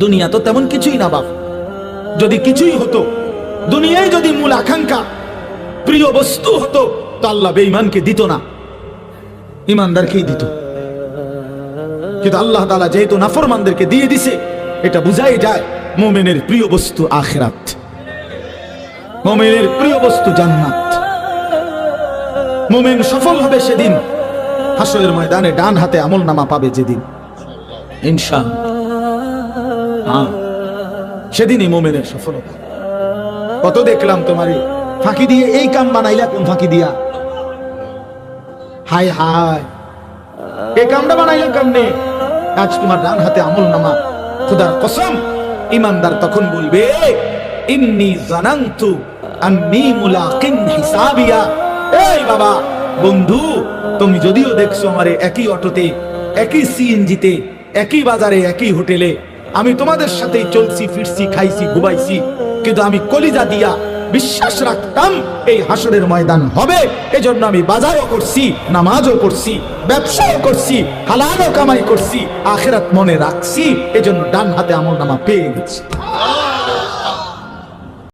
দুনিয়া তো তেমন কিছুই না বাপ। যদি কিছুই হতো, দুনিয়ায় যদি মূল আকাঙ্ক্ষা প্রিয় বস্তু হতো, তো আল্লাহ বেঈমানকে দিত না, ইমানদারকেই দিত। কিন্তু আল্লাহ তাআলা যেহেতু নাফরমানদেরকে দিয়ে দিছে, এটা বুঝাই যায় মুমিনের প্রিয় বস্তু আখিরাত, মুমিনের প্রিয় বস্তু জান্নাত। মুমিন সফল হবে সেদিন, হাসরের ময়দানে ডান হাতে আমলনামা পাবে যেদিন, ইনশাআল্লাহ। সেদিনই মুমিনের সফলতা। কত দেখলাম তোমারে ফাঁকি দিয়ে এই কাম বানাইলা, কোন ফাঁকি দিয়া? হায় হায়, এই কামটা বানাইলা কেমনে? আজ তোমার ডান হাতে আমলনামা। খোদার কসম, ইমানদার তখন বলবে ইন্নী জানান্তু আন্নী মুলাকিন হিসাবিয়া। এই বাবা, বন্ধু, তুমি যদিও দেখছো আমারে একই অটোতে, একই সিএনজিতে, একই বাজারে, একই হোটেলে, আমি তোমাদের সাথেই চলছি ফিরছি, খাইছি ঘুমাইছি, কিন্তু আমি কলিজা দিয়া বিশ্বাস রাখতাম এই হাসরের ময়দান হবে। এজন্য আমি বাজারও করছি, নামাজও করছি, ব্যবসাও করছি, হালালও কামাই করছি, আখিরাত মনে রাখছি। এজন্য ডান হাতে আমলনামা পেয়ে গেছি।